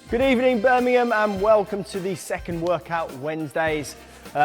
Good evening, Birmingham, and welcome to the second Workout Wednesdays.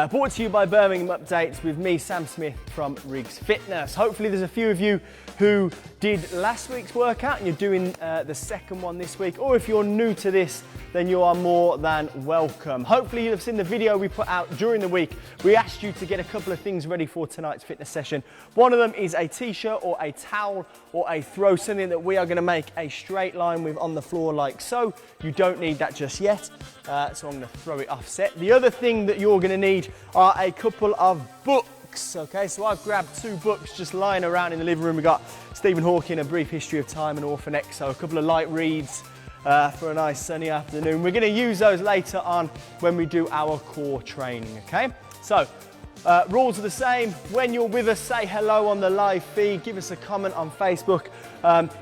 Brought to you by Birmingham Updates with me, Sam Smith from Riggs Fitness. Hopefully there's a few of you who did last week's workout and you're doing the second one this week, or if you're new to this, then you are more than welcome. Hopefully you'll have seen the video we put out during the week. We asked you to get a couple of things ready for tonight's fitness session. One of them is a t-shirt or a towel or a throw, something that we are going to make a straight line with on the floor like so. You don't need that just yet, so I'm going to throw it offset. The other thing that you're going to need are a couple of books. Okay, so I've grabbed two books just lying around in the living room. We've got Stephen Hawking, A Brief History of Time, and Orphan X, so a couple of light reads for a nice sunny afternoon. We're going to use those later on when we do our core training, okay? So, rules are the same. When you're with us, say hello on the live feed, give us a comment on Facebook.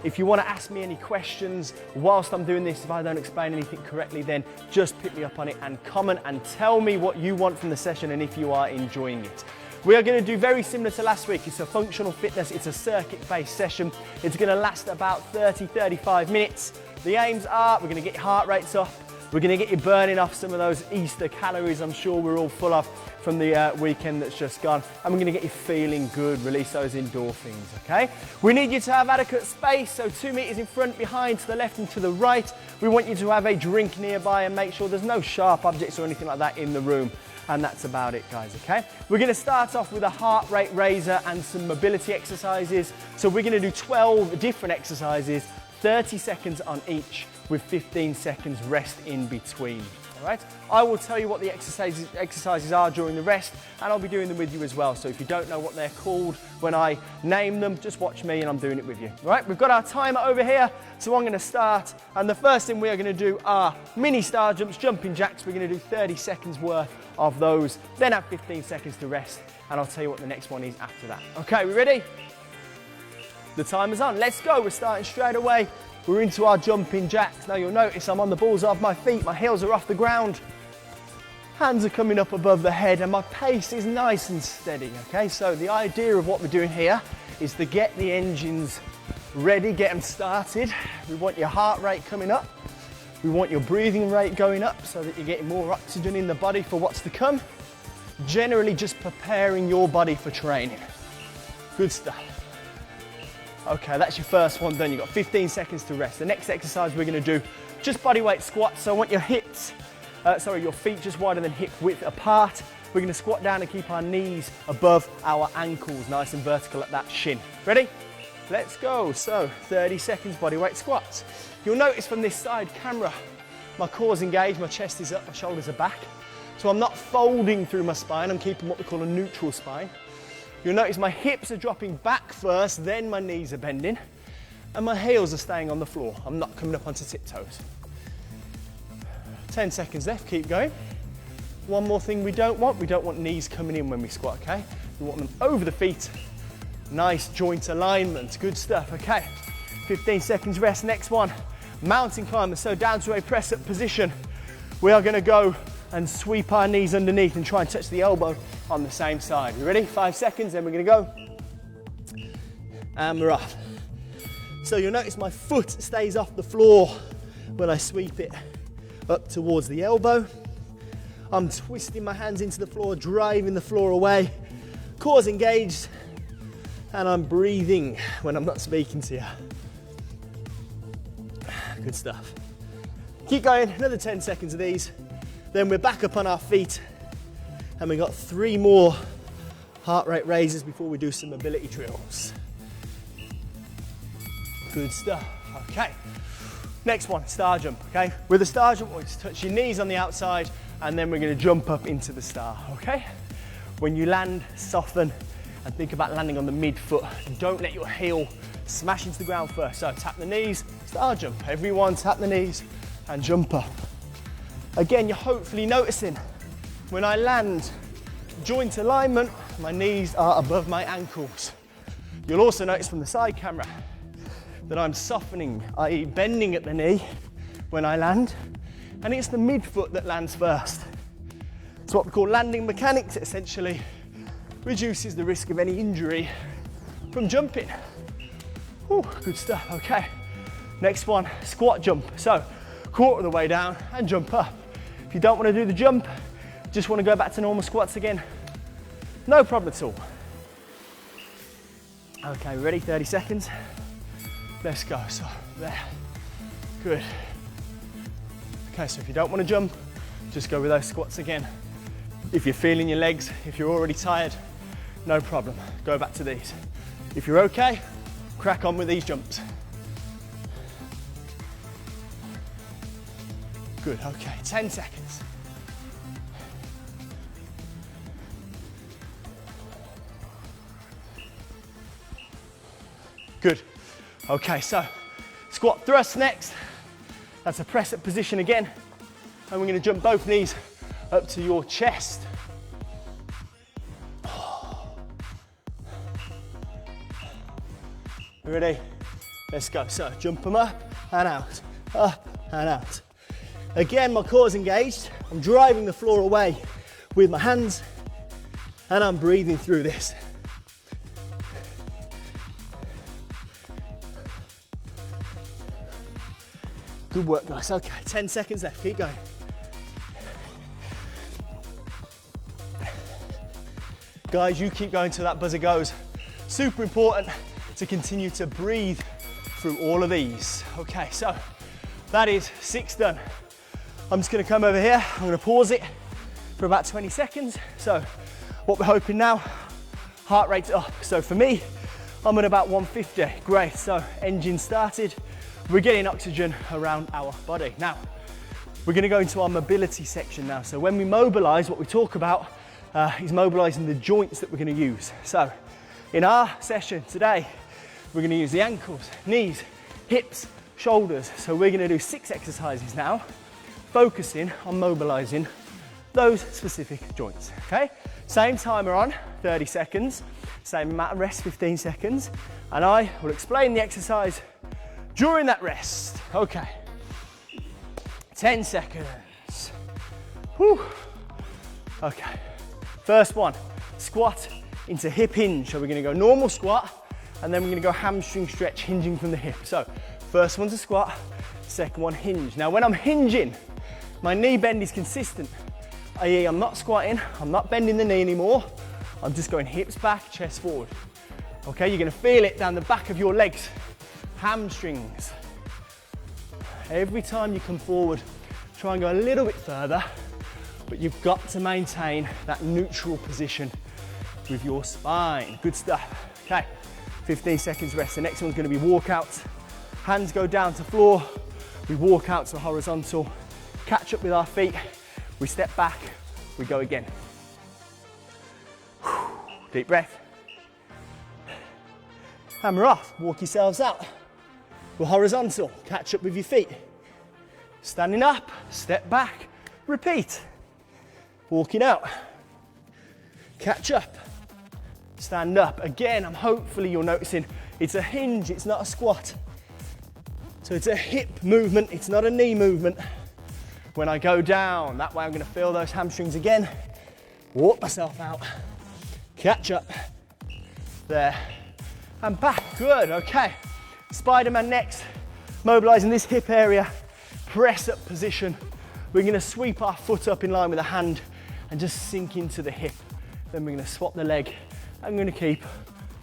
If you want to ask me any questions whilst I'm doing this, if I don't explain anything correctly, then just pick me up on it and comment and tell me what you want from the session and if you are enjoying it. We are going to do very similar to last week. It's a functional fitness, it's a circuit-based session. It's going to last about 30-35 minutes. The aims are, we're going to get your heart rates up, we're going to get you burning off some of those Easter calories I'm sure we're all full of from the weekend that's just gone, and we're going to get you feeling good, release those endorphins, okay? We need you to have adequate space, so 2 meters in front, behind, to the left and to the right. We want you to have a drink nearby and make sure there's no sharp objects or anything like that in the room. And that's about it, guys, okay? We're going to start off with a heart rate raiser and some mobility exercises. So we're going to do 12 different exercises, 30 seconds on each, with 15 seconds rest in between, all right? I will tell you what the exercises are during the rest, and I'll be doing them with you as well. So if you don't know what they're called when I name them, just watch me and I'm doing it with you, all right? We've got our timer over here, so I'm going to start, and the first thing we are going to do are mini star jumps, jumping jacks. We're going to do 30 seconds worth of those, then have 15 seconds to rest, and I'll tell you what the next one is after that. Okay, we ready? The timer's on, let's go. We're starting straight away. We're into our jumping jacks. Now you'll notice I'm on the balls of my feet, my heels are off the ground, hands are coming up above the head, and my pace is nice and steady, okay? So the idea of what we're doing here is to get the engines ready, get them started. We want your heart rate coming up. We want your breathing rate going up so that you're getting more oxygen in the body for what's to come. Generally just preparing your body for training. Good stuff. Okay, that's your first one done. You've got 15 seconds to rest. The next exercise we're going to do, just body weight squats. So I want your your feet just wider than hip width apart. We're going to squat down and keep our knees above our ankles, nice and vertical at that shin. Ready? Let's go. So 30 seconds body weight squats. You'll notice from this side camera, my core's engaged, my chest is up, my shoulders are back. So I'm not folding through my spine, I'm keeping what we call a neutral spine. You'll notice my hips are dropping back first, then my knees are bending, and my heels are staying on the floor. I'm not coming up onto tiptoes. 10 seconds left, keep going. One more thing we don't want knees coming in when we squat, okay? We want them over the feet. Nice joint alignment, good stuff, okay. 15 seconds rest, next one. Mountain climber, so down to a press up position. We are gonna go and sweep our knees underneath and try and touch the elbow on the same side. You ready? 5 seconds, then we're gonna go. And we're off. So you'll notice my foot stays off the floor when I sweep it up towards the elbow. I'm twisting my hands into the floor, driving the floor away. Core's engaged, and I'm breathing when I'm not speaking to you. Good stuff. Keep going, another 10 seconds of these. Then we're back up on our feet, and we've got 3 more heart rate raises before we do some mobility drills. Good stuff, okay. Next one, star jump, okay? With a star jump, we'll just touch your knees on the outside, and then we're gonna jump up into the star, okay? When you land, soften, and think about landing on the mid-foot. Don't let your heel smash into the ground first. So tap the knees, star jump. Everyone tap the knees and jump up. Again, you're hopefully noticing when I land, joint alignment, my knees are above my ankles. You'll also notice from the side camera that I'm softening, i.e. bending at the knee when I land, and it's the midfoot that lands first. It's what we call landing mechanics. It essentially reduces the risk of any injury from jumping. Whew, good stuff, okay. Next one, squat jump. So quarter of the way down and jump up. If you don't want to do the jump, just want to go back to normal squats again, no problem at all. Okay, ready? 30 seconds. Let's go. So, there. Good. Okay, so if you don't want to jump, just go with those squats again. If you're feeling your legs, if you're already tired, no problem. Go back to these. If you're okay, crack on with these jumps. Good, okay, 10 seconds. Good. Okay, so squat thrust next. That's a press up position again. And we're going to jump both knees up to your chest. Ready? Let's go. So jump them up and out, up and out. Again, my core's engaged. I'm driving the floor away with my hands and I'm breathing through this. Good work, guys. Okay, 10 seconds left. Keep going. Guys, you keep going till that buzzer goes. Super important to continue to breathe through all of these. Okay, so that is 6 done. I'm just gonna come over here. I'm gonna pause it for about 20 seconds. So what we're hoping now, heart rate's up. So for me, I'm at about 150. Great, so engine started. We're getting oxygen around our body. Now, we're gonna go into our mobility section now. So when we mobilize, what we talk about is mobilizing the joints that we're gonna use. So in our session today, we're gonna use the ankles, knees, hips, shoulders. So we're gonna do 6 exercises now, focusing on mobilizing those specific joints, okay? Same timer on, 30 seconds, same amount of rest, 15 seconds, and I will explain the exercise during that rest. Okay, 10 seconds. Whew. Okay, first one, squat into hip hinge. So we're gonna go normal squat, and then we're gonna go hamstring stretch, hinging from the hip. So first one's a squat, second one hinge. Now when I'm hinging, my knee bend is consistent, i.e. I'm not squatting, I'm not bending the knee anymore, I'm just going hips back, chest forward. Okay, you're gonna feel it down the back of your legs, hamstrings. Every time you come forward, try and go a little bit further, but you've got to maintain that neutral position with your spine. Good stuff. Okay, 15 seconds rest. The next one's gonna be walkouts. Hands go down to floor, we walk out to horizontal, catch up with our feet, we step back, we go again. Deep breath. Hammer off, walk yourselves out. We're horizontal, catch up with your feet. Standing up, step back, repeat. Walking out, catch up, stand up. Again, hopefully you're noticing it's a hinge, it's not a squat. So it's a hip movement, it's not a knee movement. When I go down, that way I'm gonna feel those hamstrings again. Walk myself out, catch up, there, and back, good, okay. Spider-Man next, mobilizing this hip area, press up position. We're gonna sweep our foot up in line with the hand and just sink into the hip. Then we're gonna swap the leg. I'm gonna keep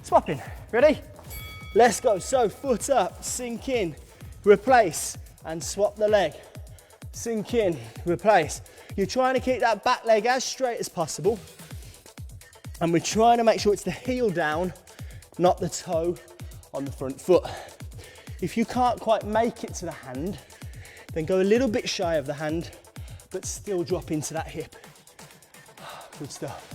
swapping. Ready? Let's go. So foot up, sink in, replace, and swap the leg. Sink in, replace. You're trying to keep that back leg as straight as possible. And we're trying to make sure it's the heel down, not the toe on the front foot. If you can't quite make it to the hand, then go a little bit shy of the hand, but still drop into that hip. Good stuff.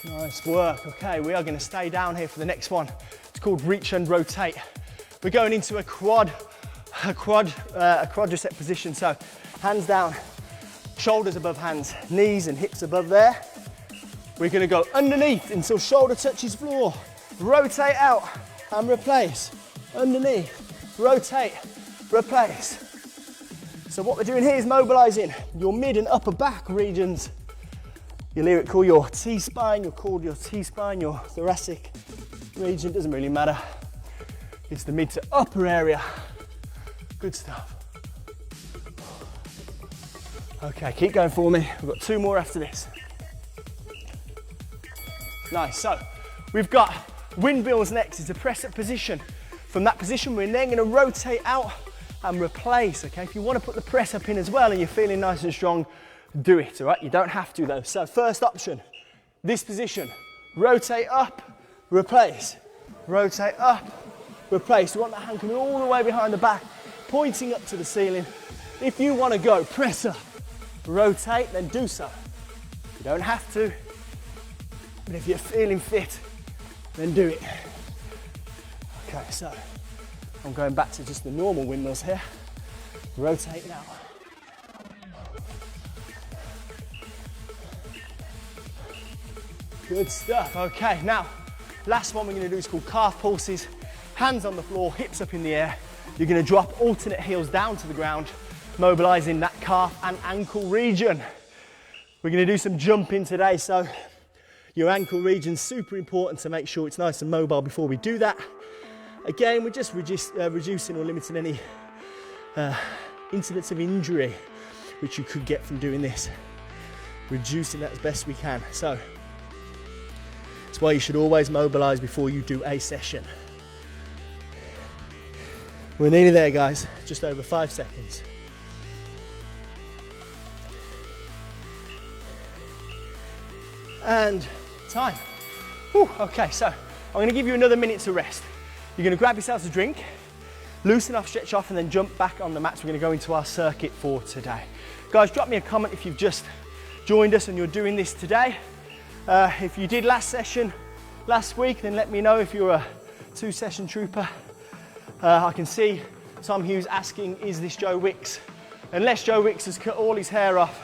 Nice work. Okay, we are going to stay down here for the next one. It's called reach and rotate. We're going into a quadricep position. So hands down, shoulders above hands, knees and hips above there. We're going to go underneath until shoulder touches floor. Rotate out and replace. Underneath, rotate, replace. So what we're doing here is mobilizing your mid and upper back regions. You'll hear it call your T-spine, you'll call your T-spine, your thoracic region, doesn't really matter. It's the mid to upper area. Good stuff. Okay, keep going for me. We've got 2 more after this. Nice, so we've got windmills next. It's a press up position. From that position, we're then gonna rotate out and replace, okay? If you wanna put the press up in as well and you're feeling nice and strong, do it, all right? You don't have to though. So first option, this position, rotate up, replace, rotate up, replace. We want that hand coming all the way behind the back, pointing up to the ceiling. If you wanna go press up, rotate, then do so. You don't have to, but if you're feeling fit, then do it. Okay, so I'm going back to just the normal windmills here. Rotate now. Good stuff. Okay, now, last one we're gonna do is called calf pulses. Hands on the floor, hips up in the air. You're gonna drop alternate heels down to the ground, mobilizing that calf and ankle region. We're gonna do some jumping today, so your ankle region's super important to make sure it's nice and mobile before we do that. Again, we're just reducing or limiting any incidents of injury which you could get from doing this. Reducing that as best we can. So, that's why you should always mobilize before you do a session. We're nearly there, guys. Just over 5 seconds. And time. Whew, okay, so I'm gonna give you another minute to rest. You're gonna grab yourselves a drink, loosen off, stretch off, and then jump back on the mats. We're gonna go into our circuit for today. Guys, drop me a comment if you've just joined us and you're doing this today. If you did last session last week, then let me know if you're a 2-session trooper. I can see Tom Hughes asking, is this Joe Wicks? Unless Joe Wicks has cut all his hair off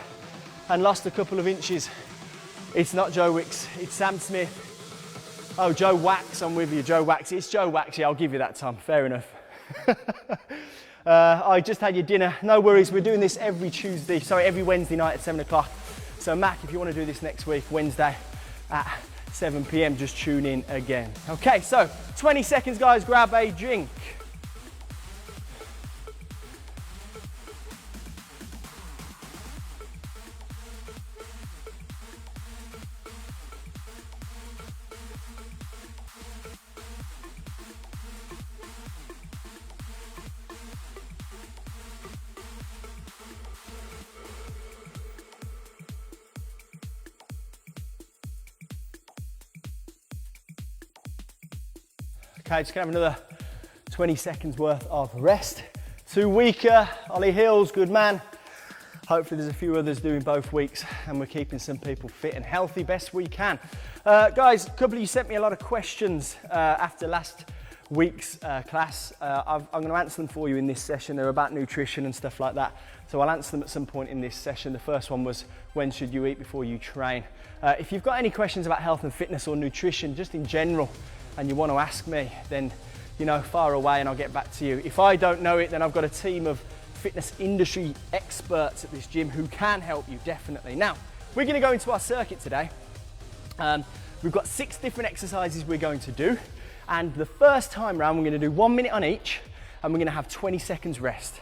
and lost a couple of inches, it's not Joe Wicks, it's Sam Smith. Oh, Joe Wax, I'm with you, Joe Wax. It's Joe Wax, yeah, I'll give you that, Tom, fair enough. I just had your dinner, no worries, we're doing this every Wednesday night at 7 o'clock. So Mac, if you want to do this next week, Wednesday at 7 p.m, just tune in again. Okay, so 20 seconds, guys, grab a drink. Okay, just gonna have another 20 seconds worth of rest. 2 weeker, Ollie Hills, good man. Hopefully there's a few others doing both weeks and we're keeping some people fit and healthy best we can. Guys, a couple of you sent me a lot of questions after last week's class. I'm gonna answer them for you in this session. They're about nutrition and stuff like that. So I'll answer them at some point in this session. The first one was, when should you eat before you train? If you've got any questions about health and fitness or nutrition, just in general, and you want to ask me, then, you know, fire away and I'll get back to you. If I don't know it, then I've got a team of fitness industry experts at this gym who can help you, definitely. Now, we're going to go into our circuit today. We've got 6 different exercises we're going to do. And the first time round, we're going to do 1 minute on each, and we're going to have 20 seconds rest.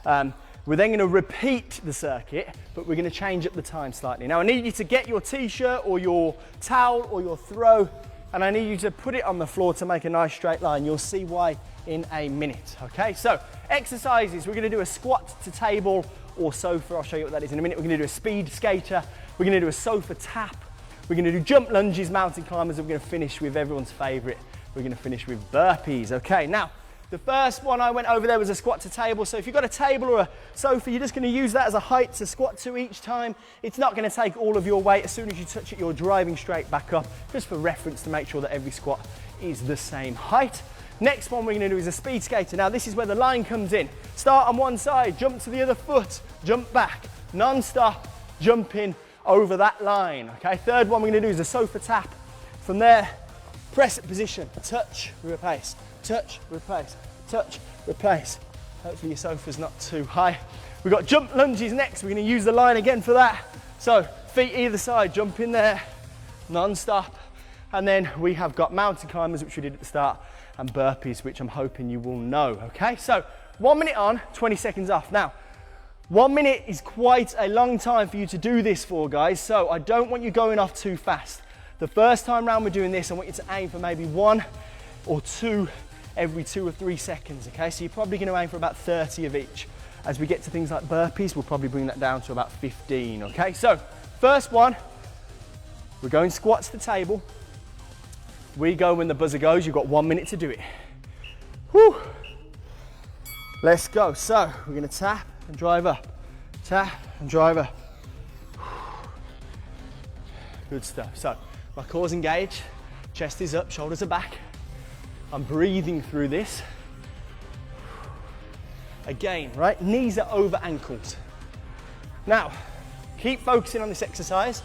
We're then going to repeat the circuit, but we're going to change up the time slightly. Now, I need you to get your t-shirt or your towel or your throw, and I need you to put it on the floor to make a nice straight line. You'll see why in a minute, okay? So, exercises, we're gonna do a squat to table or sofa. I'll show you what that is in a minute. We're gonna do a speed skater. We're gonna do a sofa tap. We're gonna do jump lunges, mountain climbers, and we're gonna finish with everyone's favorite. We're gonna finish with burpees, okay? Now, the first one I went over there was a squat to table. So if you've got a table or a sofa, you're just gonna use that as a height to squat to each time. It's not gonna take all of your weight. As soon as you touch it, you're driving straight back up, just for reference to make sure that every squat is the same height. Next one we're gonna do is a speed skater. Now this is where the line comes in. Start on one side, jump to the other foot, jump back, non-stop, jumping over that line, okay? Third one we're gonna do is a sofa tap. From there, press it position, touch, replace. Touch, replace, touch, replace. Hopefully your sofa's not too high. We've got jump lunges next. We're gonna use the line again for that. So feet either side, jump in there, non-stop. And then we have got mountain climbers, which we did at the start, and burpees, which I'm hoping you will know, okay? So 1 minute on, 20 seconds off. Now, 1 minute is quite a long time for you to do this for, guys, so I don't want you going off too fast. The first time round we're doing this, I want you to aim for maybe 1 or 2 every 2 or 3 seconds, okay? So you're probably going to aim for about 30 of each. As we get to things like burpees, we'll probably bring that down to about 15, okay? So, first one, we're going squats to table. We go when the buzzer goes, you've got 1 minute to do it. Whew. Let's go. So, we're gonna tap and drive up. Tap and drive up. Good stuff. So, my core's engaged, chest is up, shoulders are back. I'm breathing through this. Again, right, knees are over ankles. Now, keep focusing on this exercise,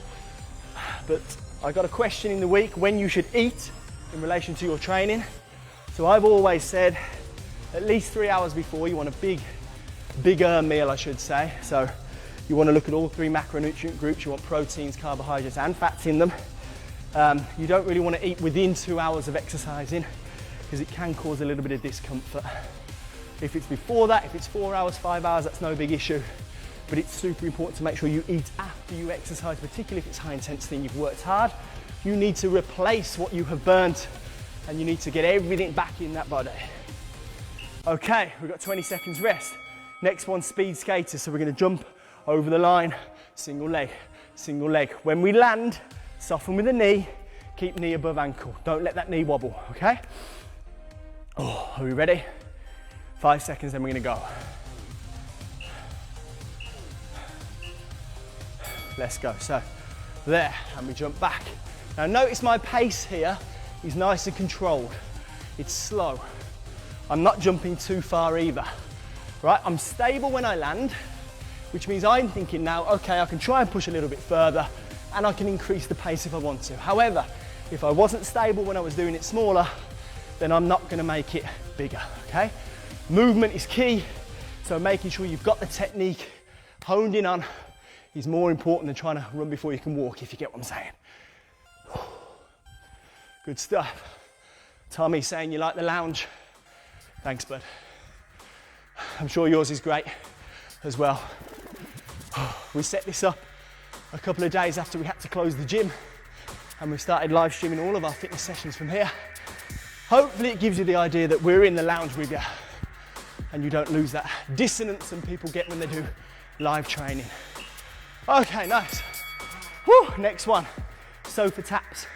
but I got a question in the week when you should eat in relation to your training. So I've always said at least 3 hours before you want a bigger meal, I should say. So you want to look at all 3 macronutrient groups. You want proteins, carbohydrates and fats in them. You don't really want to eat within 2 hours of exercising because it can cause a little bit of discomfort. If it's before that, if it's 4 hours, 5 hours, that's no big issue. But it's super important to make sure you eat after you exercise, particularly if it's high intensity and you've worked hard. You need to replace what you have burnt and you need to get everything back in that body. Okay, we've got 20 seconds rest. Next one, speed skaters. So we're gonna jump over the line, single leg, single leg. When we land, soften with the knee, keep knee above ankle. Don't let that knee wobble, okay? Oh, are we ready? 5 seconds, then we're gonna go. Let's go. So, there, and we jump back. Now notice my pace here is nice and controlled. It's slow. I'm not jumping too far either, right? I'm stable when I land, which means I'm thinking now, okay, I can try and push a little bit further and I can increase the pace if I want to. However, if I wasn't stable when I was doing it smaller, then I'm not gonna make it bigger, okay? Movement is key, so making sure you've got the technique honed in on is more important than trying to run before you can walk, if you get what I'm saying. Good stuff. Tommy saying you like the lounge. Thanks, bud. I'm sure yours is great as well. We set this up a couple of days after we had to close the gym and we started live streaming all of our fitness sessions from here. Hopefully it gives you the idea that we're in the lounge with you and you don't lose that dissonance some people get when they do live training. Okay, nice. Whew, next one, sofa taps.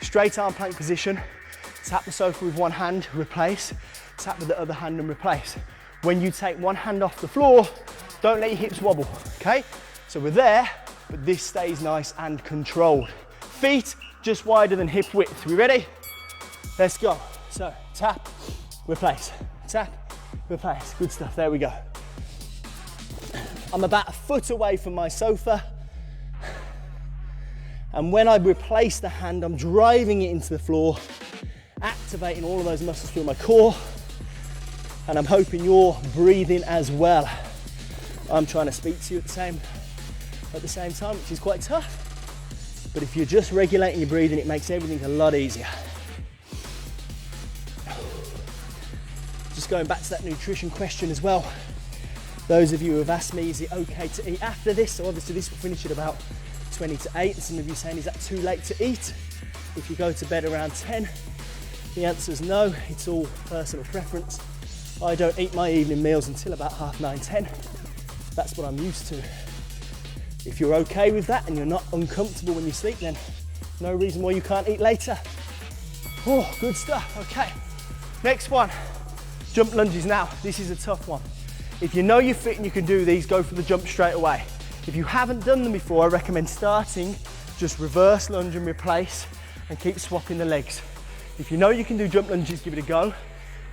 Straight arm plank position. Tap the sofa with one hand, replace. Tap with the other hand and replace. When you take one hand off the floor, don't let your hips wobble, okay? So we're there, but this stays nice and controlled. Feet just wider than hip width. We ready? Let's go. So tap, replace, tap, replace. Good stuff, there we go. I'm about a foot away from my sofa. And when I replace the hand, I'm driving it into the floor, activating all of those muscles through my core. And I'm hoping you're breathing as well. I'm trying to speak to you at the same time, which is quite tough. But if you're just regulating your breathing, it makes everything a lot easier. Just going back to that nutrition question as well. Those of you who have asked me, is it okay to eat after this? So obviously this will finish at about 20 to 8. Some of you saying, is that too late to eat? If you go to bed around 10, the answer is no, it's all personal preference. I don't eat my evening meals until about 9:30, 10. That's what I'm used to. If you're okay with that and you're not uncomfortable when you sleep, then no reason why you can't eat later. Oh, good stuff, okay. Next one, jump lunges now. This is a tough one. If you know you're fit and you can do these, go for the jump straight away. If you haven't done them before, I recommend starting, just reverse lunge and replace and keep swapping the legs. If you know you can do jump lunges, give it a go.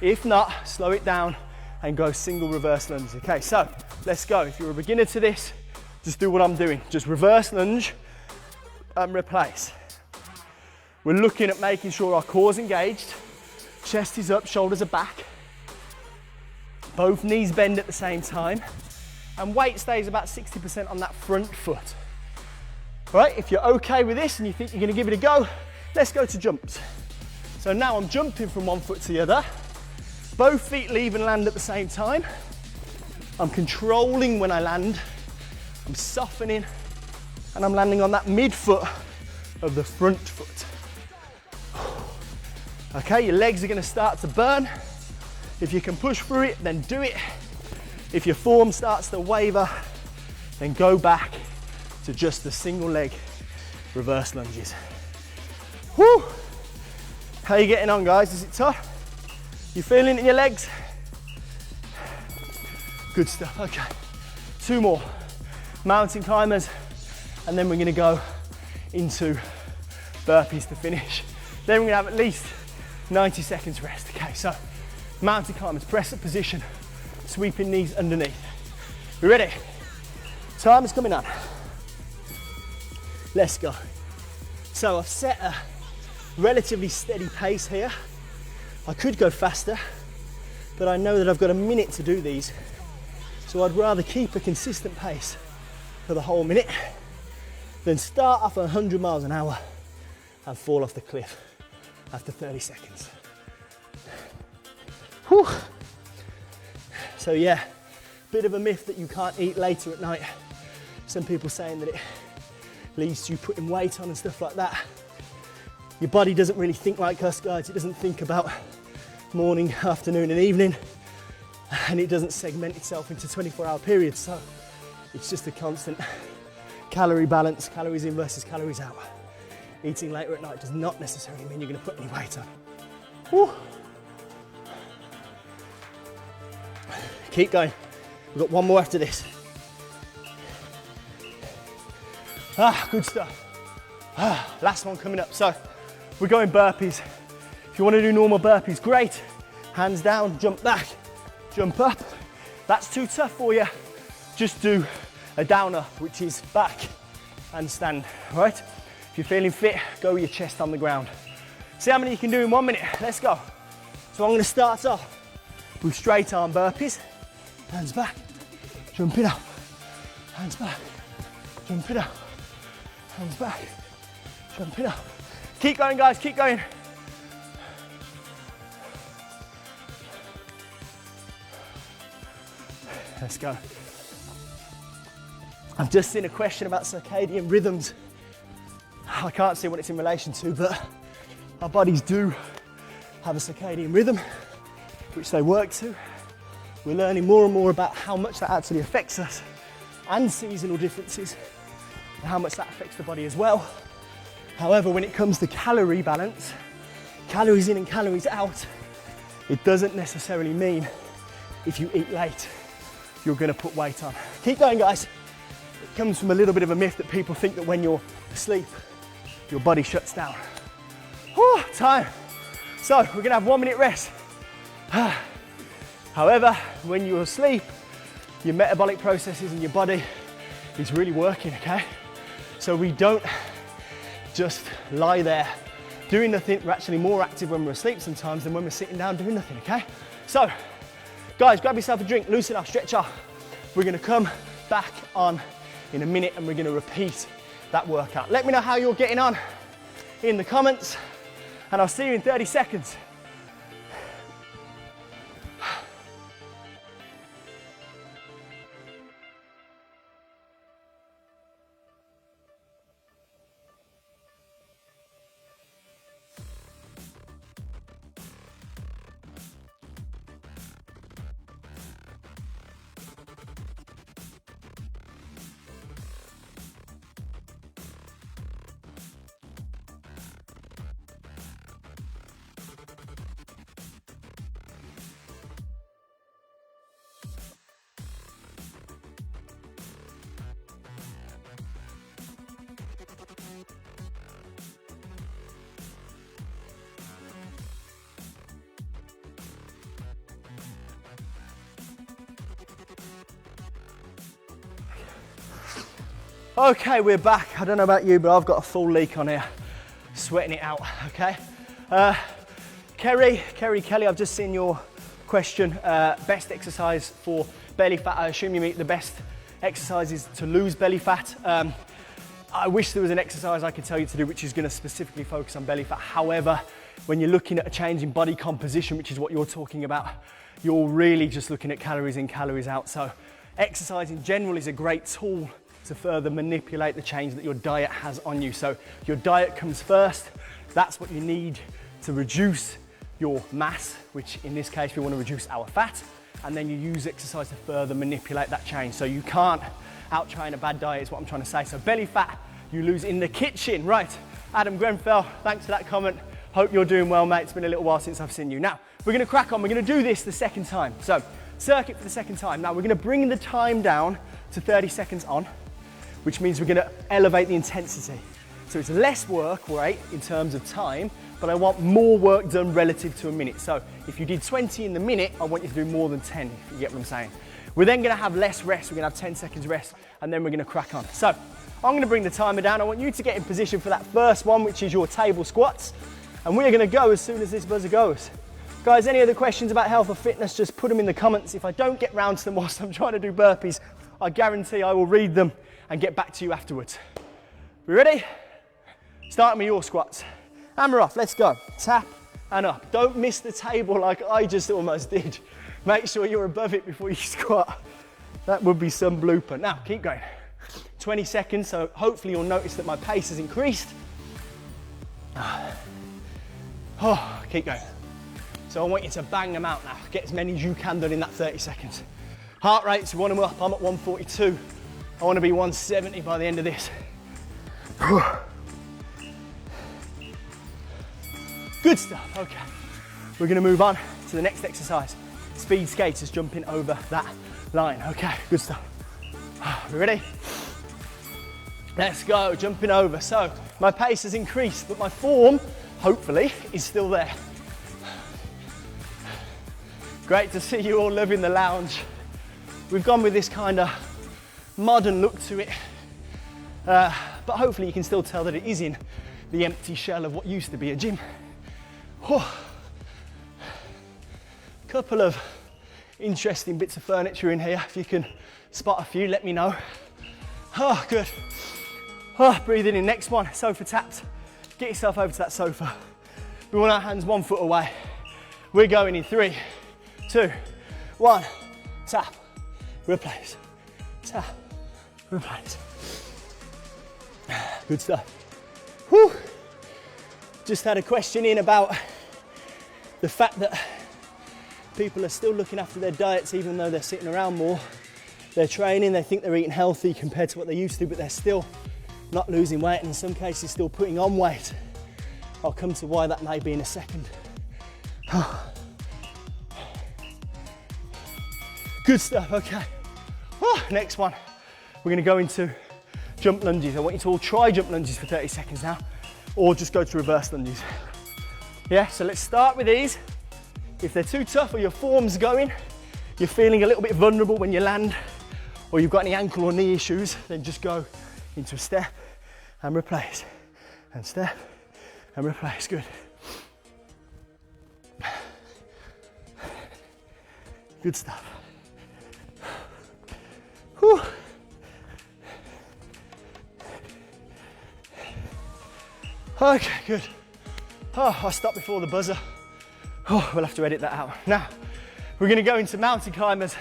If not, slow it down and go single reverse lunge. Okay, so let's go. If you're a beginner to this, just do what I'm doing. Just reverse lunge and replace. We're looking at making sure our core's engaged, chest is up, shoulders are back. Both knees bend at the same time, and weight stays about 60% on that front foot. All right, if you're okay with this and you think you're gonna give it a go, let's go to jumps. So now I'm jumping from one foot to the other. Both feet leave and land at the same time. I'm controlling when I land. I'm softening, and I'm landing on that midfoot of the front foot. Okay, your legs are gonna start to burn. If you can push through it, then do it. If your form starts to waver, then go back to just the single leg reverse lunges. Whew. How are you getting on, guys? Is it tough? You feeling it in your legs? Good stuff, okay. 2 more. Mountain climbers, and then we're gonna go into burpees to finish. Then we're gonna have at least 90 seconds rest. Okay, so mountain climbers, press up position, sweeping knees underneath. You ready? Time is coming on. Let's go. So I've set a relatively steady pace here. I could go faster, but I know that I've got a minute to do these. So I'd rather keep a consistent pace for the whole minute than start off at 100 miles an hour and fall off the cliff after 30 seconds. Whew. So yeah, bit of a myth that you can't eat later at night. Some people saying that it leads to you putting weight on and stuff like that. Your body doesn't really think like us, guys. It doesn't think about morning, afternoon and evening, and it doesn't segment itself into 24-hour periods. So it's just a constant calorie balance, calories in versus calories out. Eating later at night does not necessarily mean you're going to put any weight on. Whew. Keep going. We've got 1 more after this. Good stuff. Last one coming up. So we're going burpees. If you want to do normal burpees, great. Hands down, jump back, jump up. That's too tough for you. Just do a downer, which is back and stand, all right? If you're feeling fit, go with your chest on the ground. See how many you can do in 1 minute. Let's go. So I'm going to start off with straight arm burpees. Hands back, jump it up. Hands back, jump it up. Hands back, jump it up. Keep going, guys, keep going. Let's go. I've just seen a question about circadian rhythms. I can't see what it's in relation to, but our bodies do have a circadian rhythm, which they work to. We're learning more and more about how much that actually affects us and seasonal differences and how much that affects the body as well. However, when it comes to calorie balance, calories in and calories out, it doesn't necessarily mean if you eat late, you're gonna put weight on. Keep going, guys. It comes from a little bit of a myth that people think that when you're asleep, your body shuts down. Whew, time. So we're gonna have 1 minute rest. However, when you're asleep, your metabolic processes in your body is really working, okay? So we don't just lie there doing nothing. We're actually more active when we're asleep sometimes than when we're sitting down doing nothing, okay? So, guys, grab yourself a drink, loosen up, stretch off. We're gonna come back on in a minute and we're gonna repeat that workout. Let me know how you're getting on in the comments and I'll see you in 30 seconds. Okay, we're back. I don't know about you, but I've got a full leak on here. Sweating it out, okay? Kelly, I've just seen your question. Best exercise for belly fat. I assume you mean the best exercises to lose belly fat. I wish there was an exercise I could tell you to do which is going to specifically focus on belly fat. However, when you're looking at a change in body composition, which is what you're talking about, you're really just looking at calories in, calories out. So exercise in general is a great tool to further manipulate the change that your diet has on you. So your diet comes first. That's what you need to reduce your mass, which in this case, we want to reduce our fat. And then you use exercise to further manipulate that change. So you can't out-train a bad diet is what I'm trying to say. So belly fat, you lose in the kitchen. Right, Adam Grenfell, thanks for that comment. Hope you're doing well, mate. It's been a little while since I've seen you. Now, we're gonna crack on. We're gonna do this the second time. So circuit for the second time. Now we're gonna bring the time down to 30 seconds on, which means we're gonna elevate the intensity. So it's less work rate in terms of time, but I want more work done relative to a minute. So if you did 20 in the minute, I want you to do more than 10, if you get what I'm saying. We're then gonna have less rest. We're gonna have 10 seconds rest, and then we're gonna crack on. So I'm gonna bring the timer down. I want you to get in position for that first one, which is your table squats. And we're gonna go as soon as this buzzer goes. Guys, any other questions about health or fitness, just put them in the comments. If I don't get round to them whilst I'm trying to do burpees, I guarantee I will read them and get back to you afterwards. We ready? Starting with your squats. Hammer off, let's go. Tap and up. Don't miss the table like I just almost did. Make sure you're above it before you squat. That would be some blooper. Now, keep going. 20 seconds, so hopefully you'll notice that my pace has increased. Oh, keep going. So I want you to bang them out now. Get as many as you can done in that 30 seconds. Heart rates, we want them up. I'm at 142. I want to be 170 by the end of this. Good stuff, okay. We're gonna move on to the next exercise. Speed skaters jumping over that line. Okay, good stuff. We ready? Let's go, jumping over. So my pace has increased, but my form, hopefully, is still there. Great to see you all loving the lounge. We've gone with this kind of modern look to it, but hopefully you can still tell that it is in the empty shell of what used to be a gym. Couple of interesting bits of furniture in here. If you can spot a few, let me know. Oh, good. Oh, breathing in. Next one, sofa taps. Get yourself over to that sofa. We want our hands 1 foot away. We're going in 3, 2, 1. Tap, replace. Tap, replace. Good stuff. Whew. Just had a question in about the fact that people are still looking after their diets even though they're sitting around more. They're training, they think they're eating healthy compared to what they used to, but they're still not losing weight and in some cases still putting on weight. I'll come to why that may be in a second. Good stuff, okay. Next one, we're gonna go into jump lunges. I want you to all try jump lunges for 30 seconds now, or just go to reverse lunges. Yeah, so let's start with these. If they're too tough or your form's going, you're feeling a little bit vulnerable when you land, or you've got any ankle or knee issues, then just go into a step and replace, and step and replace, good. Good stuff. Whew. Okay, good. Oh, I stopped before the buzzer. Oh, we'll have to edit that out. Now, we're gonna go into mountain climbers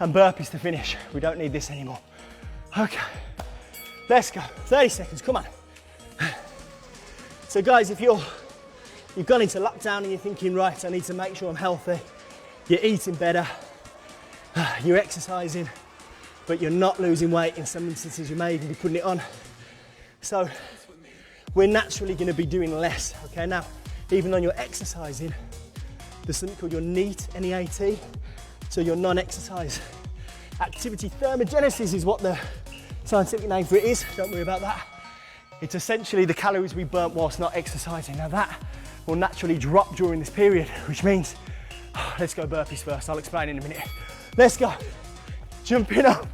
and burpees to finish. We don't need this anymore. Okay, let's go. 30 seconds, come on. So guys, if you've gone into lockdown and you're thinking, right, I need to make sure I'm healthy, you're eating better, you're exercising, but you're not losing weight, in some instances you may even be putting it on. So we're naturally gonna be doing less, okay? Now, even though you're exercising, there's something called your NEAT, N-E-A-T, so your non-exercise activity thermogenesis is what the scientific name for it is, don't worry about that. It's essentially the calories we burnt whilst not exercising. Now that will naturally drop during this period, which means, let's go burpees first, I'll explain in a minute. Let's go, jumping up.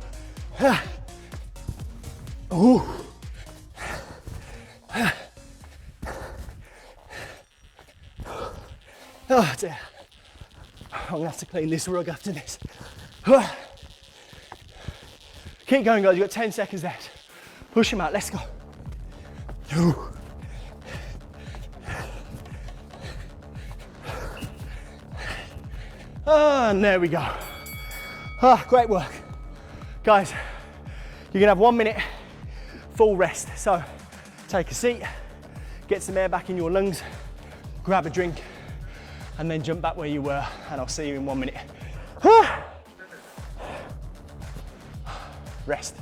Ooh. Oh dear, I'm gonna have to clean this rug after this. Keep going guys, you've got 10 seconds left. Push them out, let's go. And there we go. Great work. Guys, you're gonna have 1 minute full rest. So take a seat, get some air back in your lungs, grab a drink, and then jump back where you were, and I'll see you in 1 minute. Rest.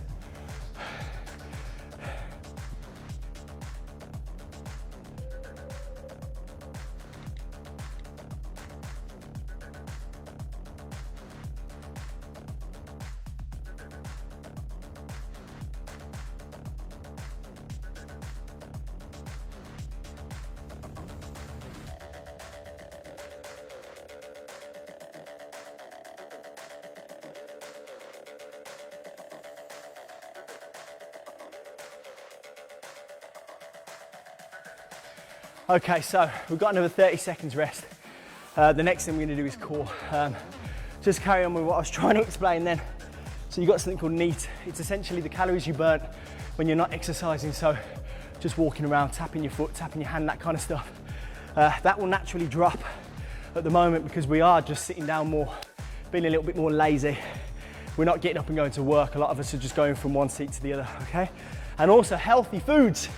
Okay, so we've got another 30 seconds rest. The next thing we're gonna do is core. Just carry on with what I was trying to explain then. So you've got something called NEAT. It's essentially the calories you burn when you're not exercising. So just walking around, tapping your foot, tapping your hand, that kind of stuff. That will naturally drop at the moment because we are just sitting down more, being a little bit more lazy. We're not getting up and going to work. A lot of us are just going from one seat to the other, okay? And also healthy foods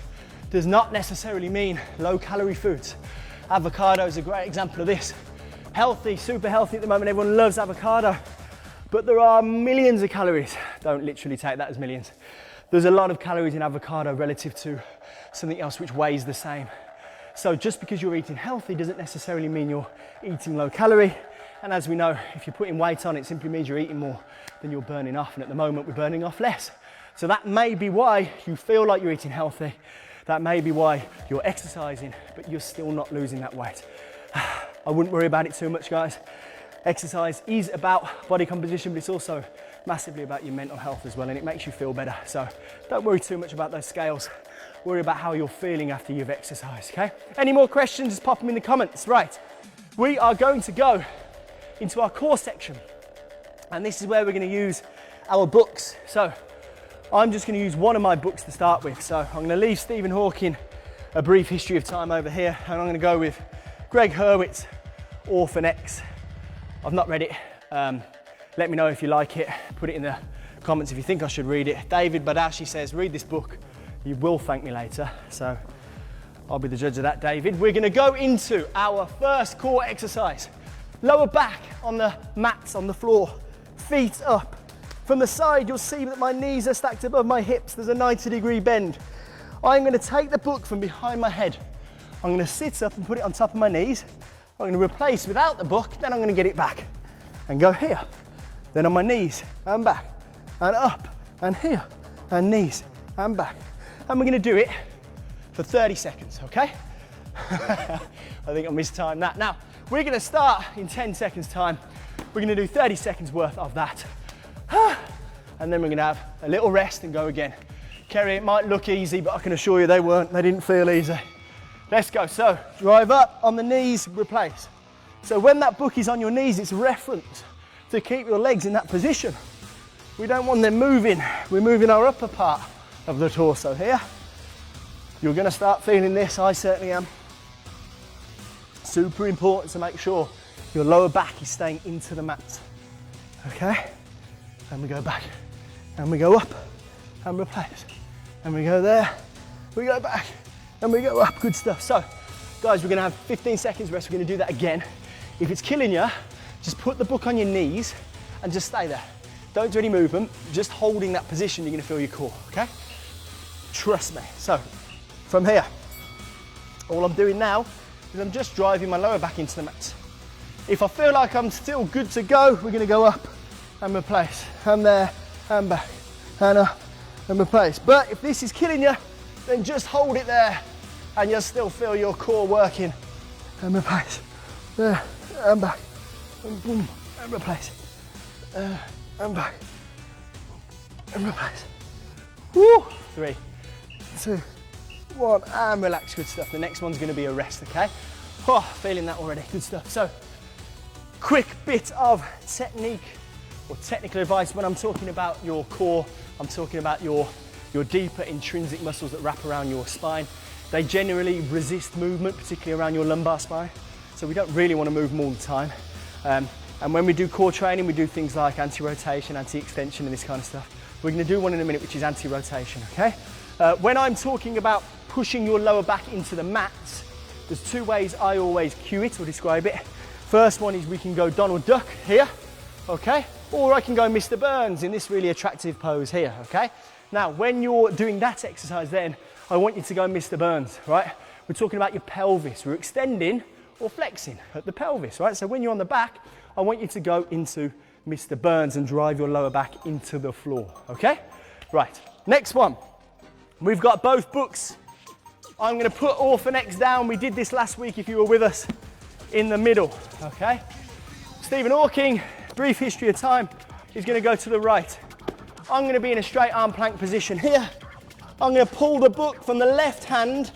does not necessarily mean low calorie foods. Avocado is a great example of this. Healthy, super healthy at the moment, everyone loves avocado, but there are millions of calories. Don't literally take that as millions. There's a lot of calories in avocado relative to something else which weighs the same. So just because you're eating healthy doesn't necessarily mean you're eating low calorie. And as we know, if you're putting weight on, it simply means you're eating more than you're burning off. And at the moment, we're burning off less. So that may be why you feel like you're eating healthy. That may be why you're exercising, but you're still not losing that weight. I wouldn't worry about it too much, guys. Exercise is about body composition, but it's also massively about your mental health as well, and it makes you feel better. So don't worry too much about those scales. Worry about how you're feeling after you've exercised, okay? Any more questions, just pop them in the comments. Right, we are going to go into our core section, and this is where we're gonna use our books. So I'm just going to use one of my books to start with. So I'm going to leave Stephen Hawking, A Brief History of Time over here, and I'm going to go with Greg Hurwitz, Orphan X. I've not read it. Let me know if you like it. Put it in the comments if you think I should read it. David Badashi says, read this book. You will thank me later. So I'll be the judge of that, David. We're going to go into our first core exercise. Lower back on the mats on the floor, feet up. From the side, you'll see that my knees are stacked above my hips. There's a 90-degree bend. I'm going to take the book from behind my head. I'm going to sit up and put it on top of my knees. I'm going to replace without the book, then I'm going to get it back and go here. Then on my knees and back and up and here and knees and back. And we're going to do it for 30 seconds, okay? I think I mistimed that. Now, we're going to start in 10 seconds time. We're going to do 30 seconds worth of that. And then we're going to have a little rest and go again. Kerry, it might look easy, but I can assure you they weren't. They didn't feel easy. Let's go. So drive up on the knees, replace. So when that book is on your knees, it's a reference to keep your legs in that position. We don't want them moving. We're moving our upper part of the torso here. You're going to start feeling this. I certainly am. Super important to make sure your lower back is staying into the mat. Okay? And we go back, and we go up, and replace. And we go there, we go back, and we go up. Good stuff. So, guys, we're gonna have 15 seconds rest. We're gonna do that again. If it's killing you, just put the book on your knees and just stay there. Don't do any movement, just holding that position, you're gonna feel your core, okay? Trust me. So, from here, all I'm doing now is I'm just driving my lower back into the mat. If I feel like I'm still good to go, we're gonna go up and replace, and there, and back, and up, and replace. But if this is killing you, then just hold it there, and you'll still feel your core working, and replace, there, and back, and boom, and replace, and back, and replace. Woo! 3, 2, 1, and relax. Good stuff. The next one's going to be a rest, okay? Oh, feeling that already. Good stuff. So, quick bit of technique or technical advice. When I'm talking about your core, I'm talking about your deeper intrinsic muscles that wrap around your spine. They generally resist movement, particularly around your lumbar spine. So we don't really want to move them all the time. And when we do core training, we do things like anti-rotation, anti-extension and this kind of stuff. We're going to do one in a minute, which is anti-rotation, okay? When I'm talking about pushing your lower back into the mats, there's two ways I always cue it or describe it. First one is we can go Donald Duck here, okay? Or I can go Mr. Burns in this really attractive pose here, okay? Now, when you're doing that exercise then, I want you to go Mr. Burns, right? We're talking about your pelvis. We're extending or flexing at the pelvis, right? So when you're on the back, I want you to go into Mr. Burns and drive your lower back into the floor, okay? Right, next one. We've got both books. I'm gonna put Orphanex down. We did this last week if you were with us, in the middle, okay? Stephen Hawking, Brief History of Time, is gonna go to the right. I'm gonna be in a straight arm plank position here. I'm gonna pull the book from the left hand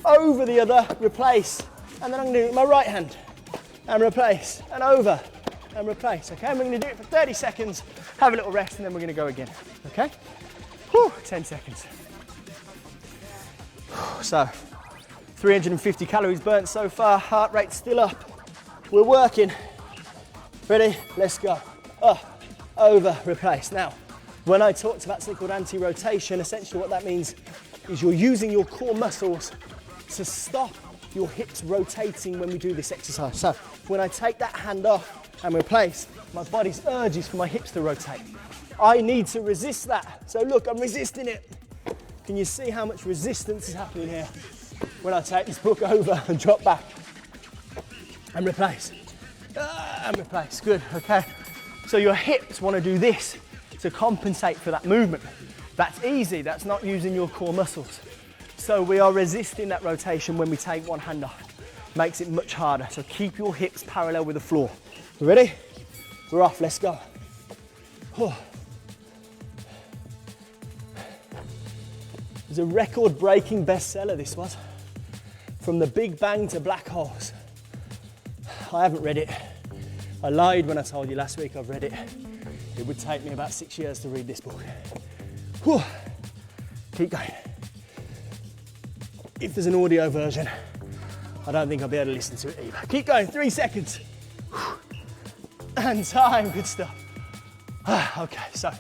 over the other, replace, and then I'm gonna do it with my right hand, and replace, and over, and replace, okay? And we're gonna do it for 30 seconds, have a little rest, and then we're gonna go again, okay? Whew, 10 seconds. So, 350 calories burnt so far, heart rate still up. We're working. Ready? Let's go. Up, over, replace. Now, when I talked about something called anti-rotation, essentially what that means is you're using your core muscles to stop your hips rotating when we do this exercise. So when I take that hand off and replace, my body's urge is for my hips to rotate. I need to resist that. So look, I'm resisting it. Can you see how much resistance is happening here when I take this book over and drop back and replace and replace? Good, okay. So your hips want to do this to compensate for that movement. That's easy, that's not using your core muscles. So we are resisting that rotation when we take one hand off. Makes it much harder. So keep your hips parallel with the floor. Ready? We're off, let's go. It's a record-breaking bestseller, this was. From the Big Bang to Black Holes. I haven't read it. I lied when I told you last week I've read it. It would take me about 6 years to read this book. Whew. Keep going. If there's an audio version, I don't think I'll be able to listen to it either. Keep going, 3 seconds. And time, good stuff. Okay, so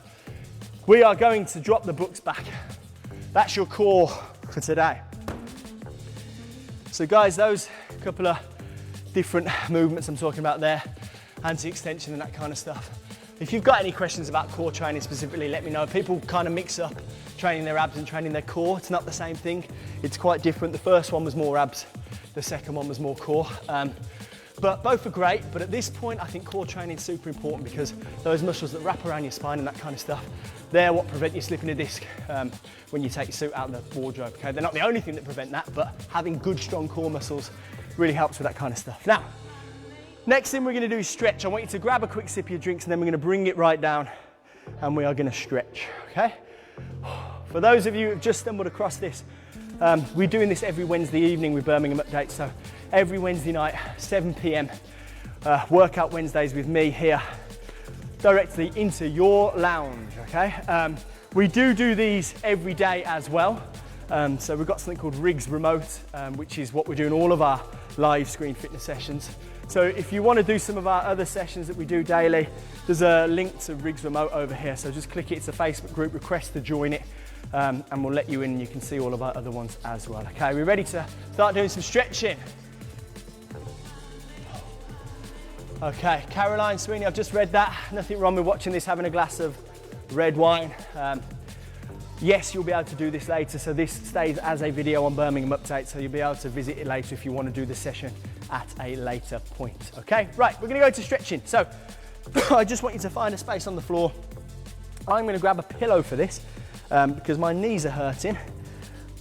we are going to drop the books back. That's your core for today. So guys, those couple of different movements I'm talking about there, anti-extension and that kind of stuff. If you've got any questions about core training specifically, let me know. People kind of mix up training their abs and training their core. It's not the same thing. It's quite different. The first one was more abs. The second one was more core. But both are great. But at this point, I think core training is super important because those muscles that wrap around your spine and that kind of stuff, they're what prevent you slipping a disc when you take your suit out of the wardrobe. Okay? They're not the only thing that prevent that, but having good, strong core muscles really helps with that kind of stuff. Now, next thing we're going to do is stretch. I want you to grab a quick sip of your drinks and then we're going to bring it right down and we are going to stretch, okay? For those of you who've just stumbled across this, we're doing this every Wednesday evening with Birmingham Update. So every Wednesday night, 7 p.m, workout Wednesdays with me here directly into your lounge, okay? We do these every day as well. So we've got something called Riggs Remote, which is what we're doing all of our live screen fitness sessions. So if you want to do some of our other sessions that we do daily, there's a link to Riggs Remote over here. So just click it, it's a Facebook group, request to join it, and we'll let you in and you can see all of our other ones as well. Okay, we're ready to start doing some stretching. Okay, Caroline Sweeney, I've just read that. Nothing wrong with watching this, having a glass of red wine. Yes, you'll be able to do this later, so this stays as a video on Birmingham Update, so you'll be able to visit it later if you want to do the session at a later point. Okay, right, we're going to go to stretching. So I just want you to find a space on the floor. I'm going to grab a pillow for this because my knees are hurting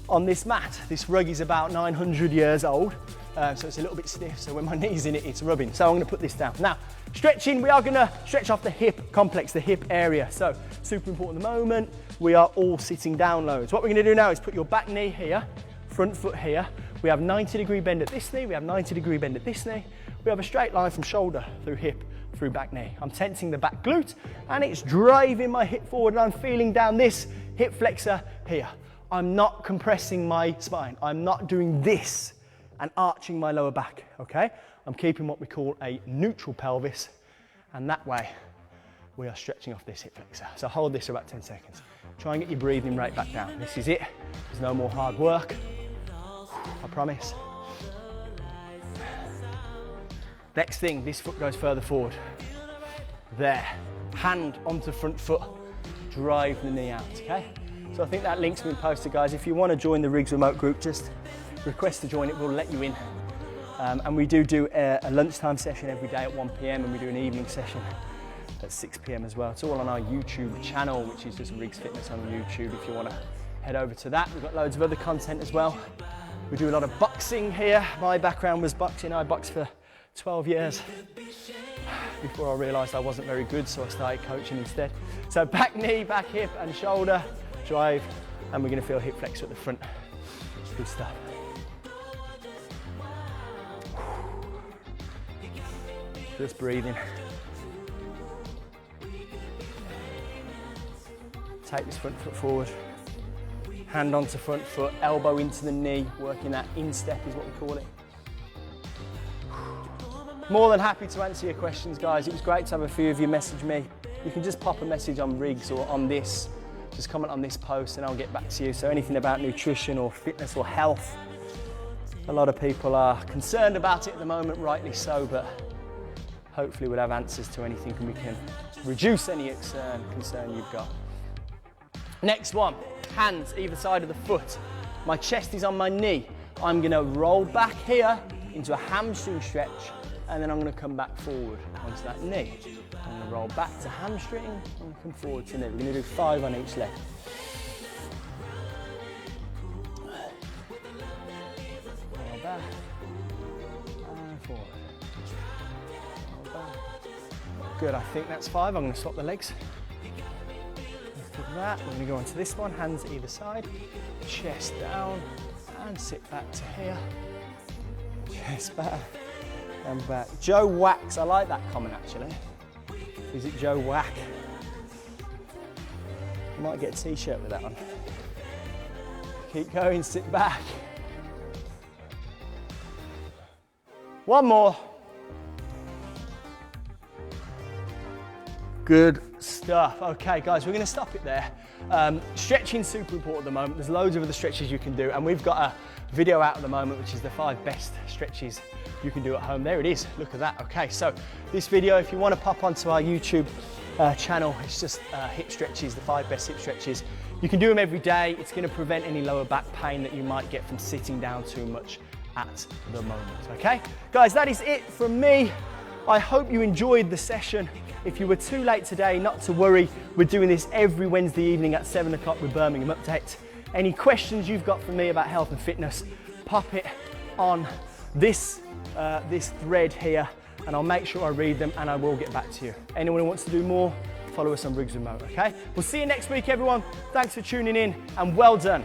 on this mat. This rug is about 900 years old, so it's a little bit stiff, so when my knee's in it, it's rubbing. So I'm going to put this down. Now, stretching, we are going to stretch off the hip complex, the hip area. So super important at the moment. We are all sitting down loads. What we're going to do now is put your back knee here, front foot here. We have 90-degree bend at this knee. We have 90-degree bend at this knee. We have a straight line from shoulder through hip, through back knee. I'm tensing the back glute and it's driving my hip forward and I'm feeling down this hip flexor here. I'm not compressing my spine. I'm not doing this and arching my lower back, okay? I'm keeping what we call a neutral pelvis And that way, we are stretching off this hip flexor. So hold this for about 10 seconds. Try and get your breathing rate back down. This is it. There's no more hard work. I promise. Next thing, this foot goes further forward. There. Hand onto front foot. Drive the knee out, okay? So I think that link's been posted, guys. If you want to join the Riggs remote group, just request to join it. We'll let you in. And we do a lunchtime session every day at 1 p.m. and we do an evening session at 6 p.m. as well. It's all on our YouTube channel, which is just Riggs Fitness on YouTube if you want to head over to that. We've got loads of other content as well. We do a lot of boxing here. My background was boxing. I boxed for 12 years before I realised I wasn't very good, so I started coaching instead. So back knee, back hip and shoulder, drive, and we're going to feel hip flexor at the front. Good stuff. Just breathing. Take this front foot forward. Hand onto front foot, elbow into the knee, working that instep is what we call it. More than happy to answer your questions, guys. It was great to have a few of you message me. You can just pop a message on Riggs or on this. Just comment on this post and I'll get back to you. So anything about nutrition or fitness or health, a lot of people are concerned about it at the moment, rightly so, but hopefully we'll have answers to anything and we can reduce any concern you've got. Next one, hands either side of the foot. My chest is on my knee. I'm gonna roll back here into a hamstring stretch and then I'm gonna come back forward onto that knee. I'm gonna roll back to hamstring and come forward to knee. We're gonna do 5 on each leg. Roll back and forward. Roll back. Good, I think that's 5. I'm gonna swap the legs. After that, we're going to go onto this one, hands either side, chest down, and sit back to here. Chest back, and back. Joe Wax, I like that comment actually. Is it Joe Whack? You might get a t-shirt with that one. Keep going, sit back. One more. Good stuff. Okay, guys, we're going to stop it there. Stretching's super important at the moment. There's loads of other stretches you can do, and we've got a video out at the moment, which is the 5 best stretches you can do at home. There it is. Look at that. Okay, so this video, if you want to pop onto our YouTube channel, it's just hip stretches, the 5 best hip stretches. You can do them every day. It's going to prevent any lower back pain that you might get from sitting down too much at the moment. Okay, guys, that is it from me. I hope you enjoyed the session. If you were too late today, not to worry. We're doing this every Wednesday evening at 7 o'clock with Birmingham Update. Any questions you've got for me about health and fitness, pop it on this thread here and I'll make sure I read them and I will get back to you. Anyone who wants to do more, follow us on Riggs Remote, okay? We'll see you next week, everyone. Thanks for tuning in and well done.